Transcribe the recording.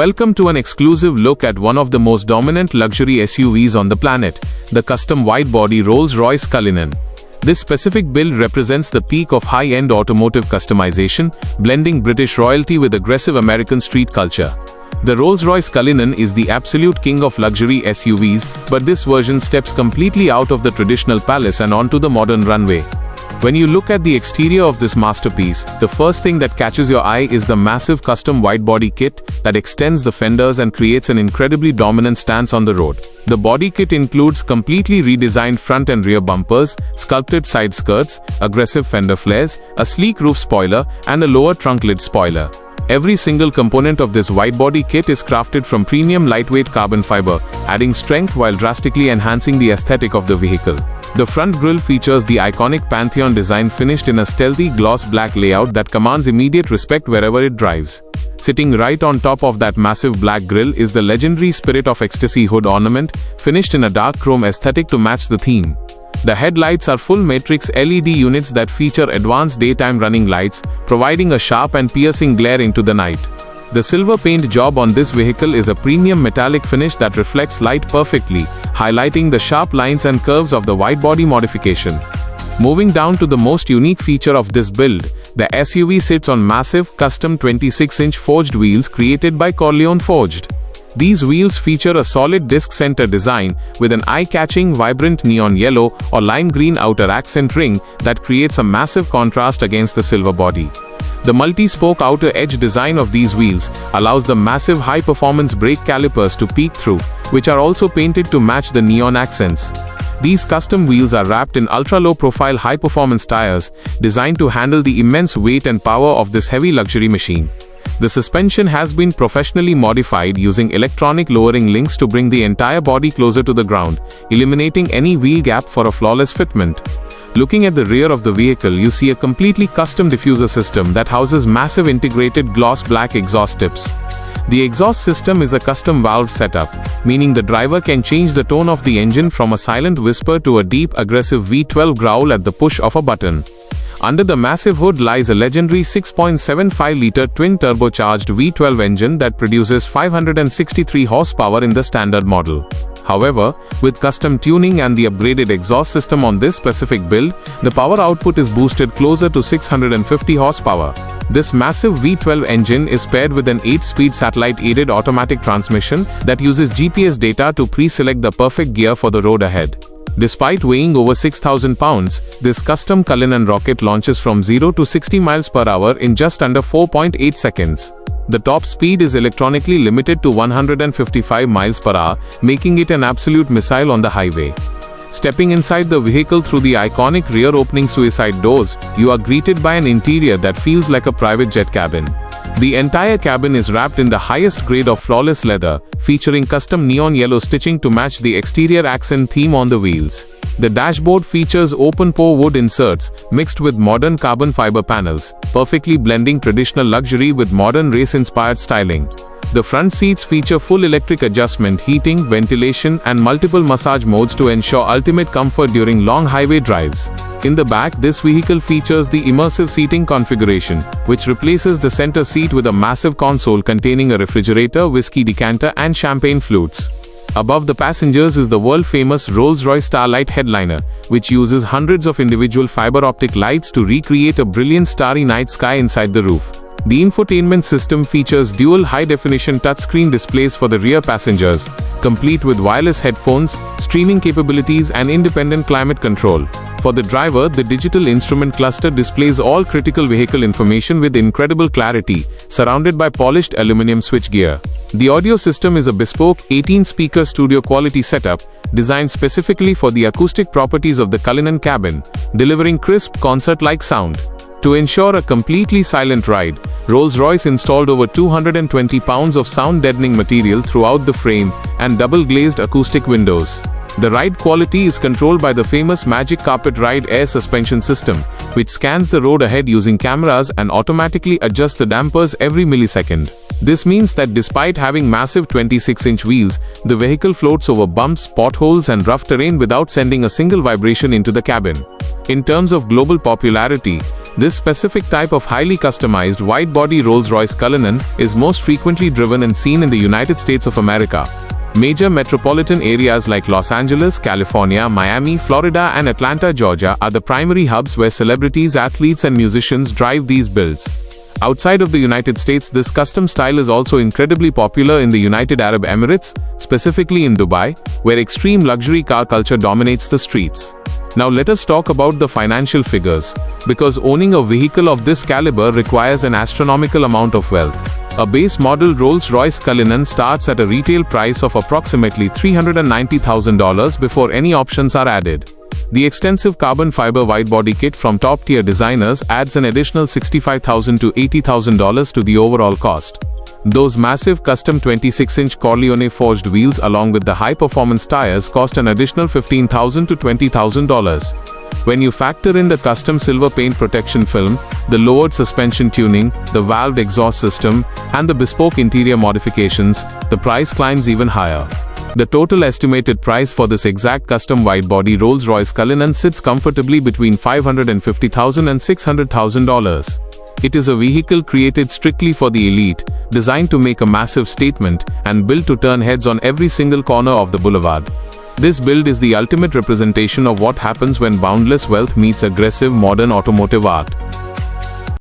Welcome to an exclusive look at one of the most dominant luxury SUVs on the planet, the Custom Widebody Rolls-Royce Cullinan. This specific build represents the peak of high-end automotive customization, blending British royalty with aggressive American street culture. The Rolls-Royce Cullinan is the absolute king of luxury SUVs, but this version steps completely out of the traditional palace and onto the modern runway. When you look at the exterior of this masterpiece, the first thing that catches your eye is the massive custom widebody kit that extends the fenders and creates an incredibly dominant stance on the road. The body kit includes completely redesigned front and rear bumpers, sculpted side skirts, aggressive fender flares, a sleek roof spoiler, and a lower trunk lid spoiler. Every single component of this widebody kit is crafted from premium lightweight carbon fiber, adding strength while drastically enhancing the aesthetic of the vehicle. The front grille features the iconic Pantheon design finished in a stealthy gloss black layout that commands immediate respect wherever it drives. Sitting right on top of that massive black grille is the legendary Spirit of Ecstasy hood ornament, finished in a dark chrome aesthetic to match the theme. The headlights are full matrix LED units that feature advanced daytime running lights, providing a sharp and piercing glare into the night. The silver paint job on this vehicle is a premium metallic finish that reflects light perfectly, highlighting the sharp lines and curves of the widebody modification. Moving down to the most unique feature of this build, the SUV sits on massive, custom 26-inch forged wheels created by Corleone Forged. These wheels feature a solid disc center design with an eye-catching vibrant neon yellow or lime green outer accent ring that creates a massive contrast against the silver body. The multi-spoke outer edge design of these wheels allows the massive high-performance brake calipers to peek through, which are also painted to match the neon accents. These custom wheels are wrapped in ultra-low profile high-performance tires, designed to handle the immense weight and power of this heavy luxury machine. The suspension has been professionally modified using electronic lowering links to bring the entire body closer to the ground, eliminating any wheel gap for a flawless fitment. Looking at the rear of the vehicle, you see a completely custom diffuser system that houses massive integrated gloss black exhaust tips. The exhaust system is a custom valve setup, meaning the driver can change the tone of the engine from a silent whisper to a deep, aggressive V12 growl at the push of a button. Under the massive hood lies a legendary 6.75-liter twin-turbocharged V12 engine that produces 563 horsepower in the standard model. However, with custom tuning and the upgraded exhaust system on this specific build, the power output is boosted closer to 650 horsepower. This massive V12 engine is paired with an 8-speed satellite-aided automatic transmission that uses GPS data to pre-select the perfect gear for the road ahead. Despite weighing over 6,000 pounds, this custom Cullinan rocket launches from 0 to 60 miles per hour in just under 4.8 seconds. The top speed is electronically limited to 155 miles per hour, making it an absolute missile on the highway. Stepping inside the vehicle through the iconic rear opening suicide doors, you are greeted by an interior that feels like a private jet cabin. The entire cabin is wrapped in the highest grade of flawless leather, featuring custom neon yellow stitching to match the exterior accent theme on the wheels. The dashboard features open-pore wood inserts, mixed with modern carbon fiber panels, perfectly blending traditional luxury with modern race-inspired styling. The front seats feature full electric adjustment, heating, ventilation, and multiple massage modes to ensure ultimate comfort during long highway drives. In the back, this vehicle features the immersive seating configuration, which replaces the center seat with a massive console containing a refrigerator, whiskey decanter, and champagne flutes. Above the passengers is the world-famous Rolls-Royce Starlight headliner, which uses hundreds of individual fiber optic lights to recreate a brilliant starry night sky inside the roof. The infotainment system features dual high-definition touchscreen displays for the rear passengers, complete with wireless headphones, streaming capabilities, and independent climate control. For the driver, the digital instrument cluster displays all critical vehicle information with incredible clarity, surrounded by polished aluminum switchgear. The audio system is a bespoke 18-speaker studio-quality setup, designed specifically for the acoustic properties of the Cullinan cabin, delivering crisp, concert-like sound. To ensure a completely silent ride, Rolls-Royce installed over 220 pounds of sound-deadening material throughout the frame and double-glazed acoustic windows. The ride quality is controlled by the famous Magic Carpet Ride air suspension system, which scans the road ahead using cameras and automatically adjusts the dampers every millisecond. This means that despite having massive 26-inch wheels, the vehicle floats over bumps, potholes, and rough terrain without sending a single vibration into the cabin. In terms of global popularity, This specific type of highly customized wide-body Rolls-Royce Cullinan is most frequently driven and seen in the United States of America. Major metropolitan areas like Los Angeles, California, Miami, Florida, and Atlanta, Georgia are the primary hubs where celebrities, athletes, and musicians drive these builds. Outside of the United States, this custom style is also incredibly popular in the United Arab Emirates, specifically in Dubai, where extreme luxury car culture dominates the streets. Now let us talk about the financial figures, because owning a vehicle of this caliber requires an astronomical amount of wealth. A base model Rolls-Royce Cullinan starts at a retail price of approximately $390,000 before any options are added. The extensive carbon fiber widebody kit from top-tier designers adds an additional $65,000 to $80,000 to the overall cost. Those massive custom 26-inch Corleone forged wheels along with the high-performance tires cost an additional $15,000 to $20,000. When you factor in the custom silver paint protection film, the lowered suspension tuning, the valved exhaust system, and the bespoke interior modifications, the price climbs even higher. The total estimated price for this exact custom wide-body Rolls-Royce Cullinan sits comfortably between $550,000 and $600,000. It is a vehicle created strictly for the elite, designed to make a massive statement, and built to turn heads on every single corner of the boulevard. This build is the ultimate representation of what happens when boundless wealth meets aggressive modern automotive art.